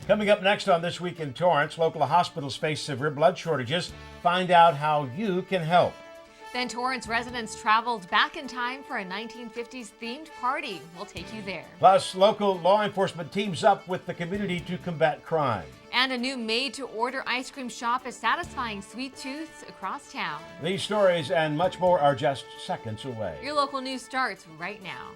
Coming up next on This Week in Torrance, local hospitals face severe blood shortages. Find out how you can help. Then Torrance residents traveled back in time for a 1950s themed party. We'll take you there. Plus, local law enforcement teams up with the community to combat crime. And a new made-to-order ice cream shop is satisfying sweet tooths across town. These stories and much more are just seconds away. Your local news starts right now.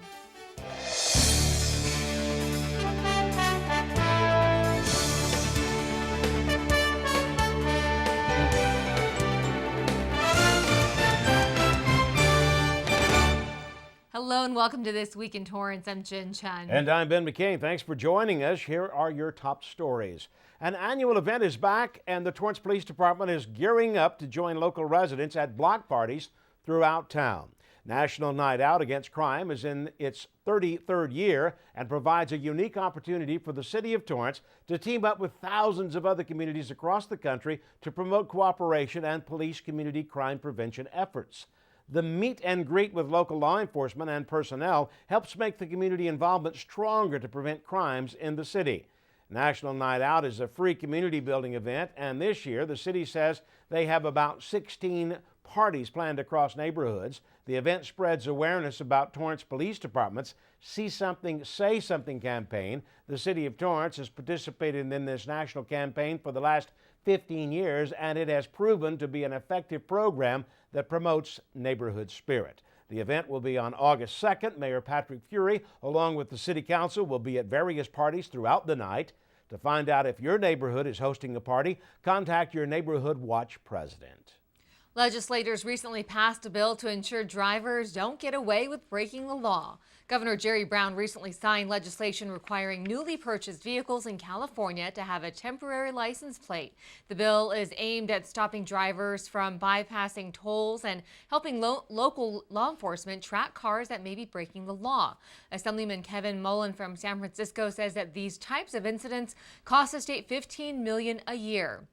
Hello and welcome to This Week in Torrance. I'm Jin Chun. And I'm Ben McCain. Thanks for joining us. Here are your top stories. An annual event is back, and the Torrance Police Department is gearing up to join local residents at block parties throughout town. National Night Out Against Crime is in its 33rd year and provides a unique opportunity for the city of Torrance to team up with thousands of other communities across the country to promote cooperation and police community crime prevention efforts. The meet and greet with local law enforcement and personnel helps make the community involvement stronger to prevent crimes in the city. National Night Out is a free community building event, and this year the city says they have about 16 parties planned across neighborhoods. The event spreads awareness about Torrance Police Department's See Something, Say Something campaign. The city of Torrance has participated in this national campaign for the last 15 years, and it has proven to be an effective program that promotes neighborhood spirit. The event will be on August 2nd. Mayor Patrick Fury, along with the City Council, will be at various parties throughout the night. To find out if your neighborhood is hosting a party, contact your Neighborhood Watch president. Legislators recently passed a bill to ensure drivers don't get away with breaking the law. Governor Jerry Brown recently signed legislation requiring newly purchased vehicles in California to have a temporary license plate. The bill is aimed at stopping drivers from bypassing tolls and helping local law enforcement track cars that may be breaking the law. Assemblyman Kevin Mullen from San Francisco says that these types of incidents cost the state $15 million a year.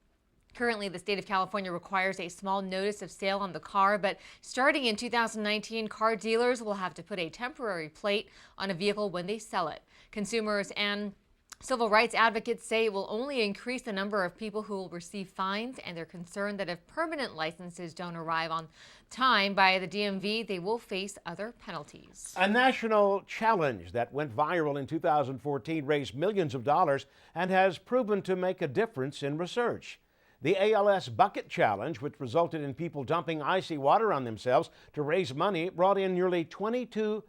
Currently, the state of California requires a small notice of sale on the car, but starting in 2019, car dealers will have to put a temporary plate on a vehicle when they sell it. Consumers and civil rights advocates say it will only increase the number of people who will receive fines, and they're concerned that if permanent licenses don't arrive on time by the DMV, they will face other penalties. A national challenge that went viral in 2014 raised millions of dollars and has proven to make a difference in research. The ALS Bucket Challenge, which resulted in people dumping icy water on themselves to raise money, brought in nearly $220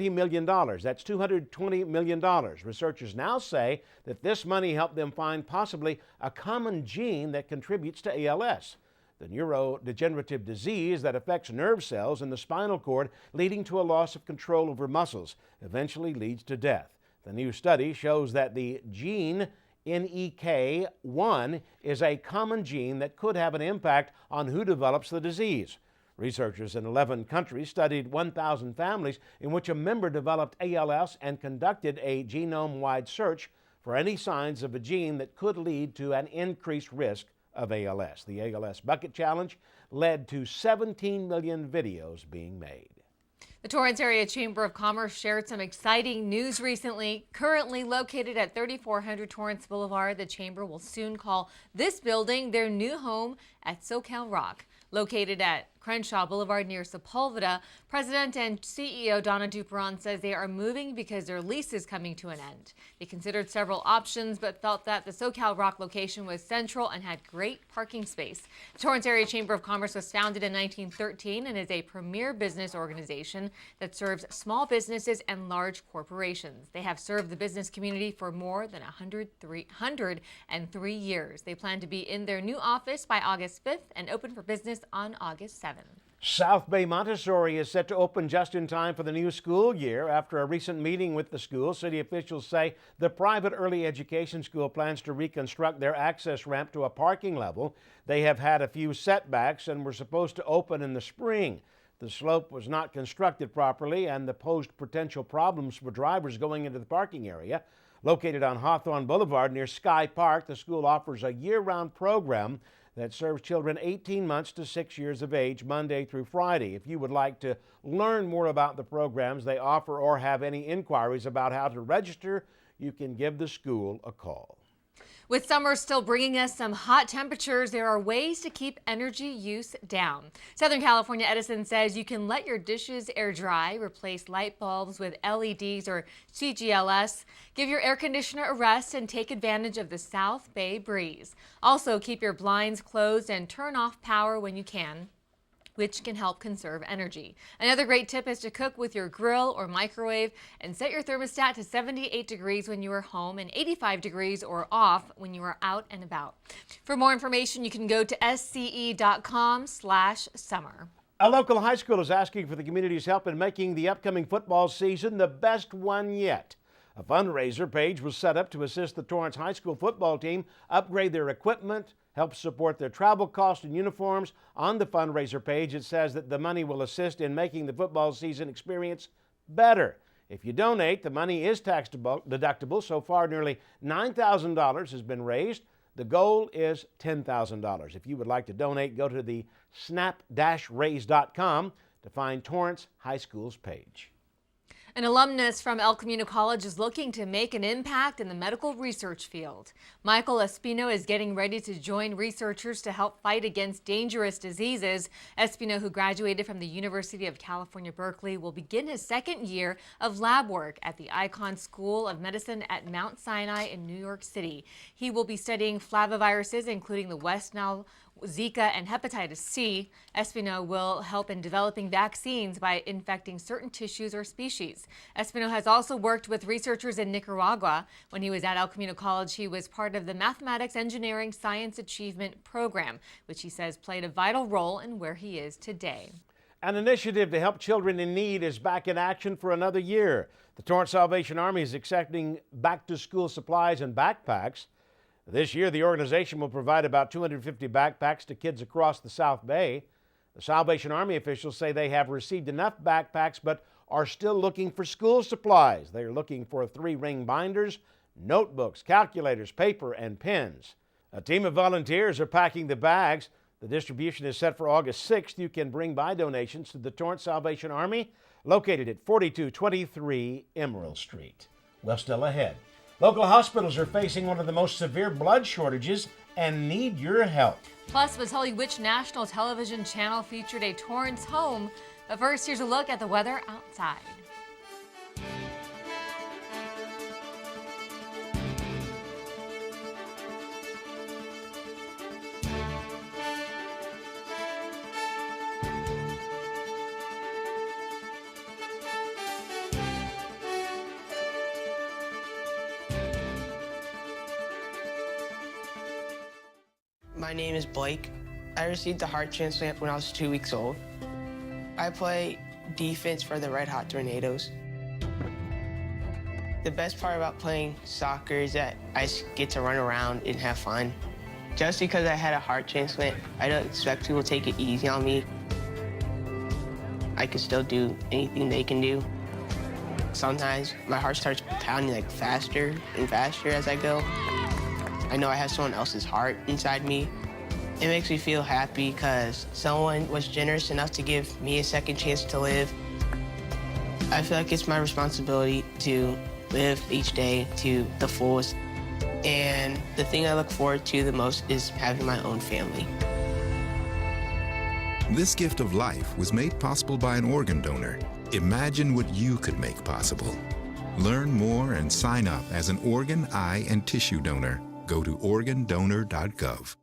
million. That's $220 million. Researchers now say that this money helped them find possibly a common gene that contributes to ALS, the neurodegenerative disease that affects nerve cells in the spinal cord, leading to a loss of control over muscles, eventually leads to death. The new study shows that the gene NEK1 is a common gene that could have an impact on who develops the disease. Researchers in 11 countries studied 1,000 families in which a member developed ALS and conducted a genome-wide search for any signs of a gene that could lead to an increased risk of ALS. The ALS Bucket Challenge led to 17 million videos being made. The Torrance Area Chamber of Commerce shared some exciting news recently. Currently located at 3400 Torrance Boulevard, the Chamber will soon call this building their new home at SoCal Rock. Located at Crenshaw Boulevard near Sepulveda, President and CEO Donna Duperon says they are moving because their lease is coming to an end. They considered several options but felt that the SoCal Rock location was central and had great parking space. The Torrance Area Chamber of Commerce was founded in 1913 and is a premier business organization that serves small businesses and large corporations. They have served the business community for more than 103 years. They plan to be in their new office by August 5th and open for business on August 7th. South Bay Montessori is set to open just in time for the new school year. After a recent meeting with the school, city officials say the private early education school plans to reconstruct their access ramp to a parking level. They have had a few setbacks and were supposed to open in the spring. The slope was not constructed properly and posed potential problems for drivers going into the parking area. Located on Hawthorne Boulevard near Sky Park, the school offers a year-round program that serves children 18 months to 6 years of age, Monday through Friday. If you would like to learn more about the programs they offer or have any inquiries about how to register, you can give the school a call. With summer still bringing us some hot temperatures, there are ways to keep energy use down. Southern California Edison says you can let your dishes air dry, replace light bulbs with LEDs or CGLS, give your air conditioner a rest, and take advantage of the South Bay breeze. Also, keep your blinds closed and turn off power when you can, which can help conserve energy. Another great tip is to cook with your grill or microwave and set your thermostat to 78 degrees when you are home and 85 degrees or off when you are out and about. For more information, you can go to sce.com/summer. A local high school is asking for the community's help in making the upcoming football season the best one yet. A fundraiser page was set up to assist the Torrance High School football team upgrade their equipment, help support their travel costs and uniforms. On the fundraiser page, it says that the money will assist in making the football season experience better. If you donate, the money is tax deductible. So far, nearly $9,000 has been raised. The goal is $10,000. If you would like to donate, go to the snap-raise.com to find Torrance High School's page. An alumnus from El Camino College is looking to make an impact in the medical research field. Michael Espino is getting ready to join researchers to help fight against dangerous diseases. Espino, who graduated from the University of California, Berkeley, will begin his second year of lab work at the Icahn School of Medicine at Mount Sinai in New York City. He will be studying flaviviruses, including the West Nile, Zika, and hepatitis C. Espino will help in developing vaccines by infecting certain tissues or species. Espino has also worked with researchers in Nicaragua. When he was at El Camino College, he was part of the Mathematics Engineering Science Achievement Program, which he says played a vital role in where he is today. An initiative to help children in need is back in action for another year. The Torrance Salvation Army is accepting back-to-school supplies and backpacks. This year, the organization will provide about 250 backpacks to kids across the South Bay. The Salvation Army officials say they have received enough backpacks but are still looking for school supplies. They are looking for 3-ring binders, notebooks, calculators, paper, and pens. A team of volunteers are packing the bags. The distribution is set for August 6th. You can bring by donations to the Torrance Salvation Army, located at 4223 Emerald Street. Well, still ahead. Local hospitals are facing one of the most severe blood shortages and need your help. Plus, we'll tell you which national television channel featured a Torrance home. But first, here's a look at the weather outside. My name is Blake. I received a heart transplant when I was 2 weeks old. I play defense for the Red Hot Tornadoes. The best part about playing soccer is that I get to run around and have fun. Just because I had a heart transplant, I don't expect people to take it easy on me. I can still do anything they can do. Sometimes my heart starts pounding like faster and faster as I go. I know I have someone else's heart inside me. It makes me feel happy because someone was generous enough to give me a second chance to live. I feel like it's my responsibility to live each day to the fullest. And the thing I look forward to the most is having my own family. This gift of life was made possible by an organ donor. Imagine what you could make possible. Learn more and sign up as an organ, eye, and tissue donor. Go to organdonor.gov.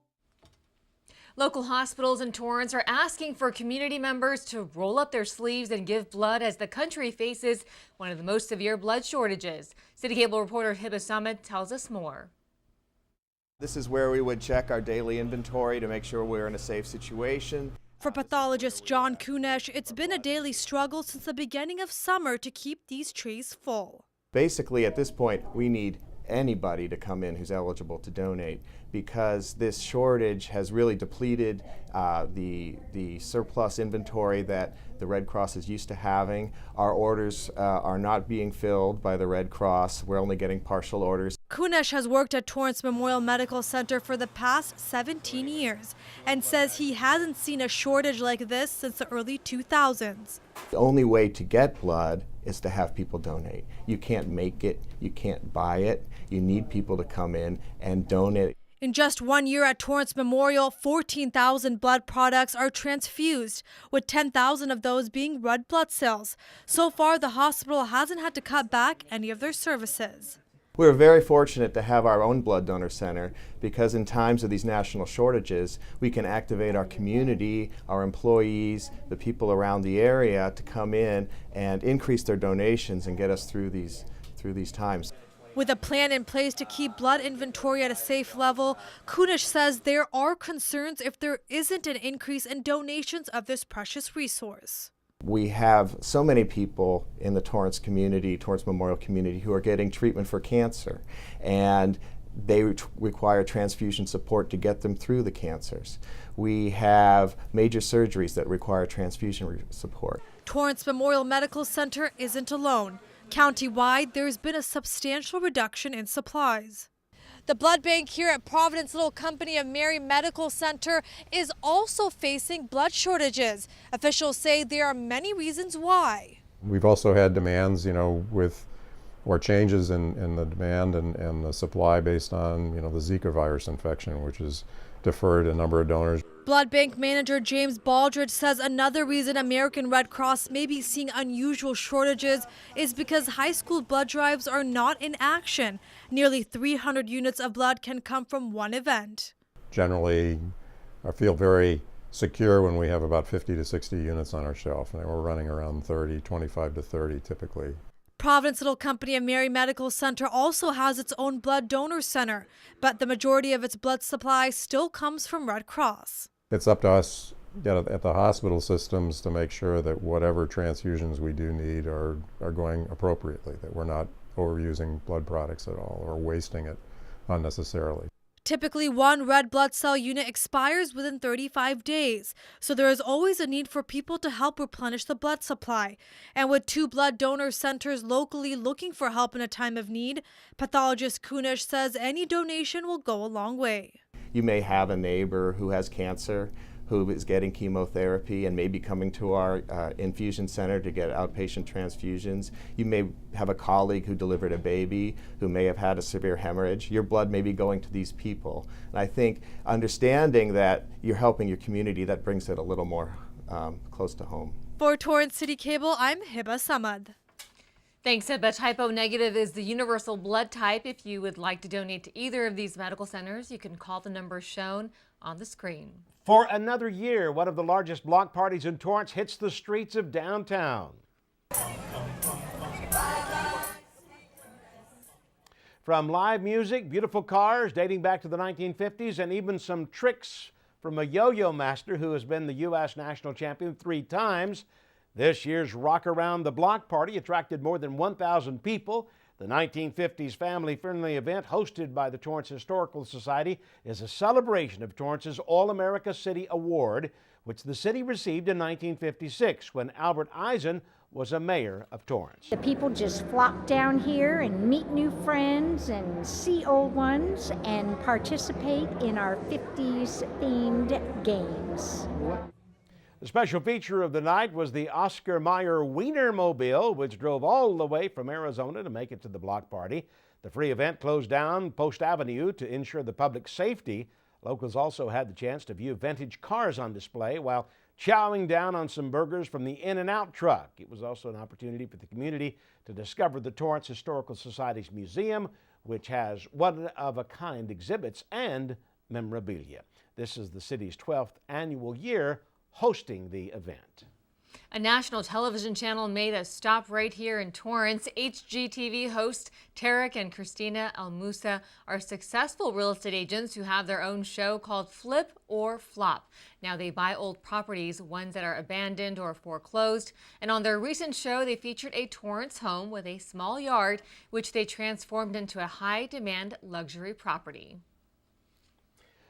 Local hospitals in Torrance are asking for community members to roll up their sleeves and give blood as the country faces one of the most severe blood shortages. CitiCABLE reporter Hibba Summit tells us more. This is where we would check our daily inventory to make sure we're in a safe situation. For pathologist John Kunesh, it's been a daily struggle since the beginning of summer to keep these trays full. Basically, at this point, we need anybody to come in who's eligible to donate because this shortage has really depleted the surplus inventory that the Red Cross is used to having. Our orders are not being filled by the Red Cross. We're only getting partial orders. Kunesh has worked at Torrance Memorial Medical Center for the past 17 years and says he hasn't seen a shortage like this since the early 2000s. The only way to get blood is to have people donate. You can't make it, you can't buy it. You need people to come in and donate. In just 1 year at Torrance Memorial, 14,000 blood products are transfused, with 10,000 of those being red blood cells. So far, the hospital hasn't had to cut back any of their services. We're very fortunate to have our own blood donor center because in times of these national shortages, we can activate our community, our employees, the people around the area to come in and increase their donations and get us through these times. With a plan in place to keep blood inventory at a safe level, Kunish says there are concerns if there isn't an increase in donations of this precious resource. We have so many people in the Torrance community, Torrance Memorial community, who are getting treatment for cancer, and they require transfusion support to get them through the cancers. We have major surgeries that require transfusion support. Torrance Memorial Medical Center isn't alone. Countywide, there's been a substantial reduction in supplies. The blood bank here at Providence Little Company of Mary Medical Center is also facing blood shortages. Officials say there are many reasons why. We've also had demands, or changes in the demand and the supply based on, the Zika virus infection, which has deferred a number of donors. Blood bank manager James Baldridge says another reason American Red Cross may be seeing unusual shortages is because high school blood drives are not in action. Nearly 300 units of blood can come from one event. Generally, I feel very secure when we have about 50 to 60 units on our shelf, and we're running around 25 to 30 typically. Providence Little Company of Mary Medical Center also has its own blood donor center, but the majority of its blood supply still comes from Red Cross. It's up to us at the hospital systems to make sure that whatever transfusions we do need are going appropriately, that we're not overusing blood products at all or wasting it unnecessarily. Typically, one red blood cell unit expires within 35 days, so there is always a need for people to help replenish the blood supply. And with 2 blood donor centers locally looking for help in a time of need, pathologist Kunish says any donation will go a long way. You may have a neighbor who has cancer, who is getting chemotherapy and may be coming to our infusion center to get outpatient transfusions. You may have a colleague who delivered a baby who may have had a severe hemorrhage. Your blood may be going to these people. And I think understanding that you're helping your community, that brings it a little more close to home. For Torrance CitiCABLE, I'm Hiba Samad. Thanks, Hiba. Type-O negative is the universal blood type. If you would like to donate to either of these medical centers, you can call the number shown on the screen. For another year, one of the largest block parties in Torrance hits the streets of downtown. From live music, beautiful cars dating back to the 1950s, and even some tricks from a yo-yo master who has been the U.S. national champion 3 times, this year's Rock Around the Block party attracted more than 1,000 people. The 1950s family-friendly event hosted by the Torrance Historical Society is a celebration of Torrance's All-America City Award, which the city received in 1956 when Albert Eisen was a mayor of Torrance. The people just flock down here and meet new friends and see old ones and participate in our 50s themed games. The special feature of the night was the Oscar Mayer Wienermobile, which drove all the way from Arizona to make it to the block party. The free event closed down Post Avenue to ensure the public's safety. Locals also had the chance to view vintage cars on display while chowing down on some burgers from the In-N-Out truck. It was also an opportunity for the community to discover the Torrance Historical Society's museum, which has one-of-a-kind exhibits and memorabilia. This is the city's 12th annual year hosting the event. A national television channel made a stop right here in Torrance. HGTV host Tarek and Christina El Musa are successful real estate agents who have their own show called Flip or Flop. Now they buy old properties, ones that are abandoned or foreclosed. And on their recent show, they featured a Torrance home with a small yard, which they transformed into a high-demand luxury property.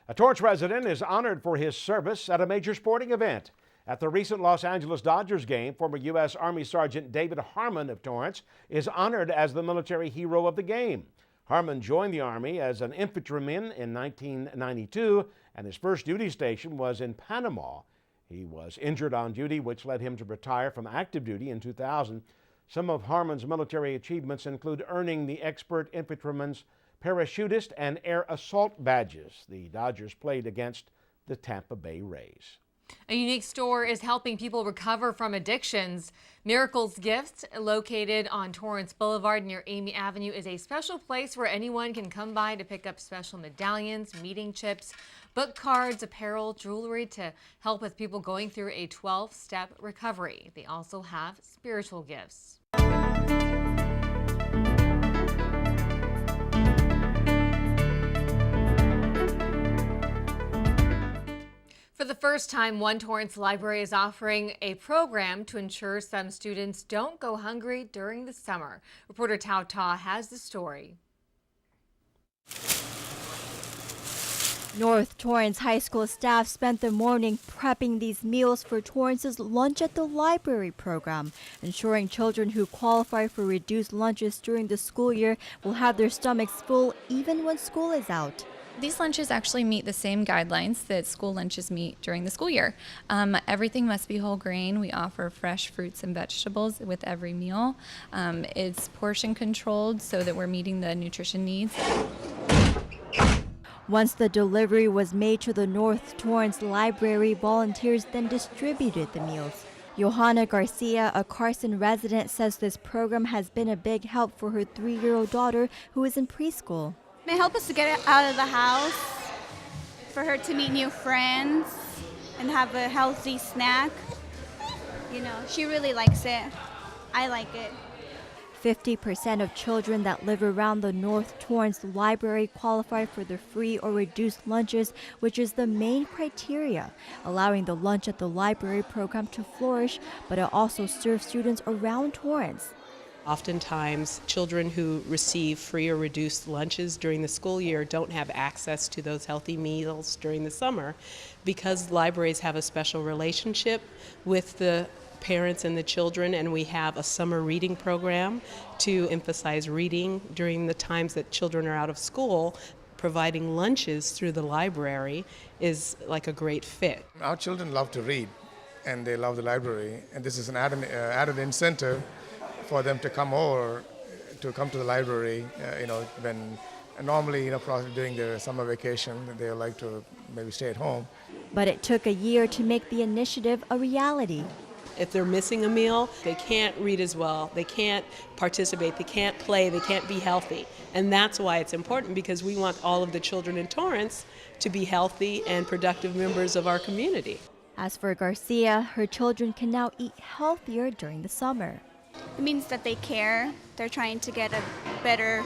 A Torrance resident is honored for his service at a major sporting event. At the recent Los Angeles Dodgers game, former U.S. Army Sergeant David Harmon of Torrance is honored as the military hero of the game. Harmon joined the Army as an infantryman in 1992, and his first duty station was in Panama. He was injured on duty, which led him to retire from active duty in 2000. Some of Harmon's military achievements include earning the Expert Infantryman's Parachutist and Air Assault badges. The Dodgers played against the Tampa Bay Rays. A unique store is helping people recover from addictions. Miracles Gifts, located on Torrance Boulevard near Amy Avenue, is a special place where anyone can come by to pick up special medallions, meeting chips, book cards, apparel, jewelry to help with people going through a 12-step recovery. They also have spiritual gifts. For the first time, one Torrance library is offering a program to ensure some students don't go hungry during the summer. Reporter Tao Ta has the story. North Torrance High School staff spent the morning prepping these meals for Torrance's Lunch at the Library program, ensuring children who qualify for reduced lunches during the school year will have their stomachs full even when school is out. These lunches actually meet the same guidelines that school lunches meet during the school year. Everything must be whole grain. We offer fresh fruits and vegetables with every meal. It's portion controlled so that we're meeting the nutrition needs. Once the delivery was made to the North Torrance Library, volunteers then distributed the meals. Johanna Garcia, a Carson resident, says this program has been a big help for her 3-year-old daughter who is in preschool. It helped us to get out of the house, for her to meet new friends and have a healthy snack. You know, she really likes it. I like it. 50% of children that live around the North Torrance Library qualify for the free or reduced lunches, which is the main criteria, allowing the Lunch at the Library program to flourish, but it also serves students around Torrance. Oftentimes, children who receive free or reduced lunches during the school year don't have access to those healthy meals during the summer because libraries have a special relationship with the parents and the children, and we have a summer reading program to emphasize reading during the times that children are out of school. Providing lunches through the library is like a great fit. Our children love to read, and they love the library, and this is an added incentive for them to come to the library, when normally, during their summer vacation, they like to maybe stay at home. But it took a year to make the initiative a reality. If they're missing a meal, they can't read as well, they can't participate, they can't play, they can't be healthy. And that's why it's important, because we want all of the children in Torrance to be healthy and productive members of our community. As for Garcia, her children can now eat healthier during the summer. It means that they care. They're trying to get a better,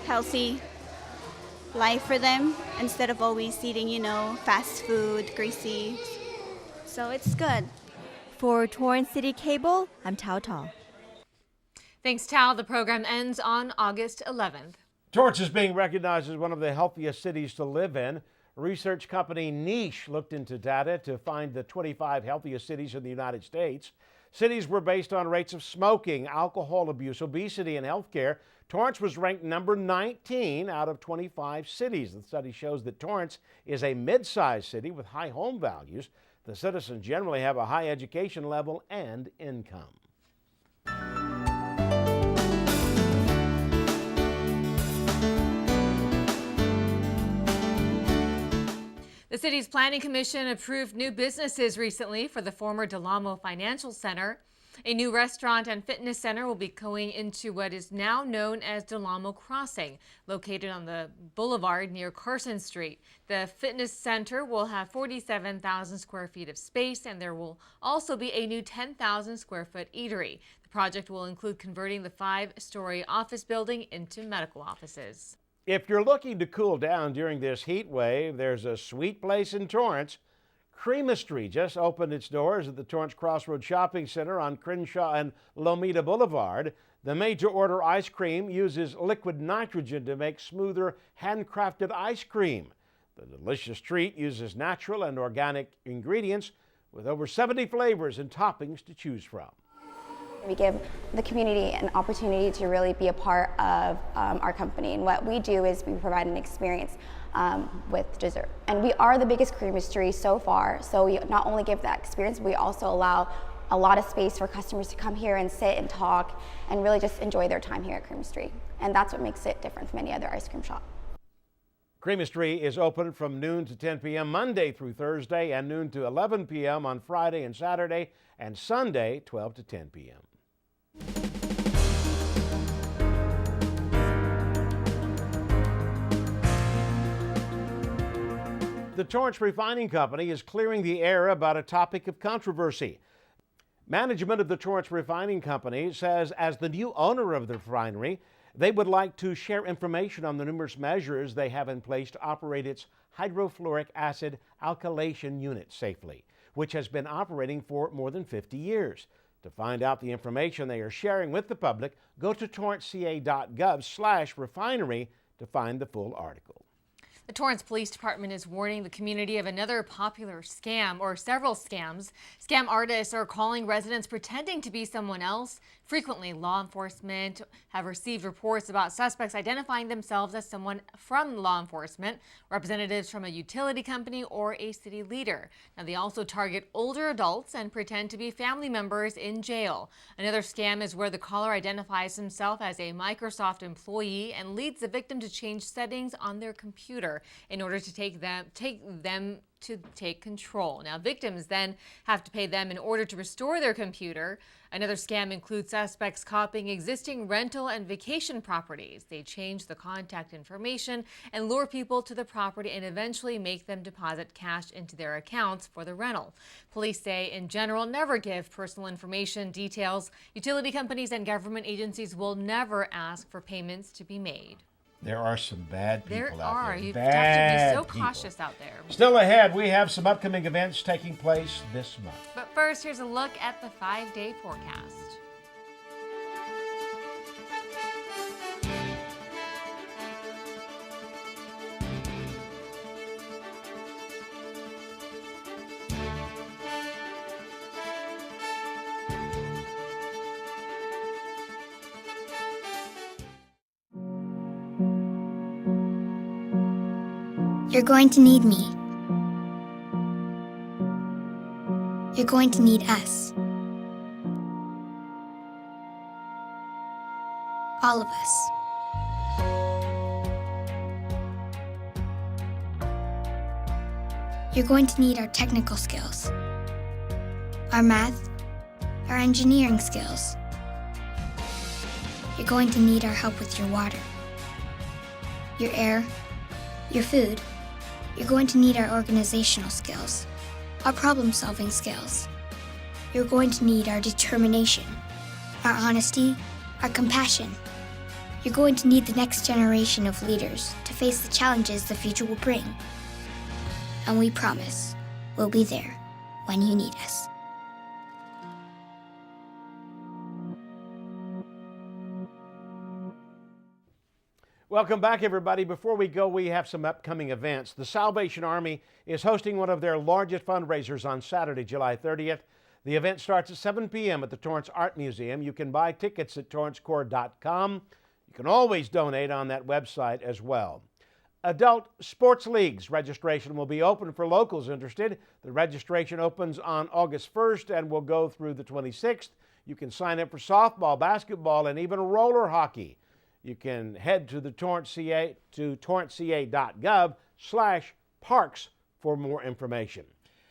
healthy life for them instead of always eating, fast food, greasy. So it's good. For Torrance CitiCABLE, I'm Tao Ta. Thanks, Tao. The program ends on August 11th. Torrance is being recognized as one of the healthiest cities to live in. Research company Niche looked into data to find the 25 healthiest cities in the United States. Cities were based on rates of smoking, alcohol abuse, obesity, and health care. Torrance was ranked number 19 out of 25 cities. The study shows that Torrance is a mid-sized city with high home values. The citizens generally have a high education level and income. The city's planning commission approved new businesses recently for the former Del Amo Financial Center. A new restaurant and fitness center will be going into what is now known as Del Amo Crossing, located on the boulevard near Carson Street. The fitness center will have 47,000 square feet of space, and there will also be a new 10,000 square foot eatery. The project will include converting the 5-story office building into medical offices. If you're looking to cool down during this heat wave, there's a sweet place in Torrance. Creamistry just opened its doors at the Torrance Crossroads Shopping Center on Crenshaw and Lomita Boulevard. The made-to-order ice cream uses liquid nitrogen to make smoother, handcrafted ice cream. The delicious treat uses natural and organic ingredients with over 70 flavors and toppings to choose from. We give the community an opportunity to really be a part of our company, and what we do is we provide an experience with dessert. And we are the biggest creamistry so far, so we not only give that experience, we also allow a lot of space for customers to come here and sit and talk and really just enjoy their time here at Creamistry. And that's what makes it different from any other ice cream shop. Creamistry is open from noon to 10 p.m. Monday through Thursday and noon to 11 p.m. on Friday and Saturday, and Sunday 12 to 10 p.m. The Torrance Refining Company is clearing the air about a topic of controversy. Management of the Torrance Refining Company says as the new owner of the refinery, they would like to share information on the numerous measures they have in place to operate its hydrofluoric acid alkylation unit safely, which has been operating for more than 50 years. To find out the information they are sharing with the public, go to torranceca.gov/refinery to find the full article. The Torrance Police Department is warning the community of another popular scam, or several scams. Scam artists are calling residents pretending to be someone else. Frequently, law enforcement have received reports about suspects identifying themselves as someone from law enforcement, representatives from a utility company, or a city leader. Now, they also target older adults and pretend to be family members in jail. Another scam is where the caller identifies himself as a Microsoft employee and leads the victim to change settings on their computer in order to take control. Now, victims then have to pay them in order to restore their computer. Another scam includes suspects copying existing rental and vacation properties. They change the contact information and lure people to the property and eventually make them deposit cash into their accounts for the rental. Police say, in general, never give personal information details. Utility companies and government agencies will never ask for payments to be made. There are some bad people There out are. there. You Bad have to be so people. cautious out there. Still ahead, we have some upcoming events taking place this month. But first, here's a look at the 5-day forecast. You're going to need me. You're going to need us. All of us. You're going to need our technical skills, our math, our engineering skills. You're going to need our help with your water, your air, your food. You're going to need our organizational skills, our problem-solving skills. You're going to need our determination, our honesty, our compassion. You're going to need the next generation of leaders to face the challenges the future will bring. And we promise we'll be there when you need us. Welcome back, everybody. Before we go, we have some upcoming events. The Salvation Army is hosting one of their largest fundraisers on Saturday, July 30th. The event starts at 7 p.m. at the Torrance Art Museum. You can buy tickets at torrancecore.com. You can always donate on that website as well. Adult sports leagues registration will be open for locals interested. The registration opens on August 1st and will go through the 26th. You can sign up for softball, basketball, and even roller hockey. You can head to the torranceca.gov/parks for more information.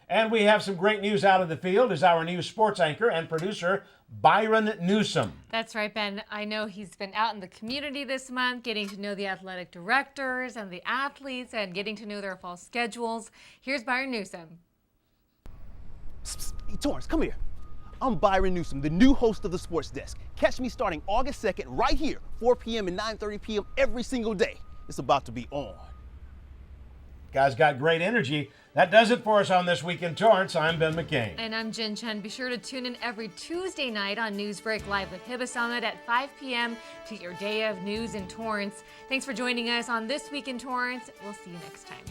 And we have some great news out of the field as our new sports anchor and producer, Byron Newsom. That's right, Ben. I know he's been out in the community this month, getting to know the athletic directors and the athletes and getting to know their fall schedules. Here's Byron Newsom. Hey, Torrance, come here. I'm Byron Newsom, the new host of the Sports Desk. Catch me starting August 2nd right here, 4 p.m. and 9:30 p.m. every single day. It's about to be on. Guys got great energy. That does it for us on This Week in Torrance. I'm Ben McCain. And I'm Jin Chun. Be sure to tune in every Tuesday night on Newsbreak Live with Hibba Summit at 5 p.m. to your day of news in Torrance. Thanks for joining us on This Week in Torrance. We'll see you next time.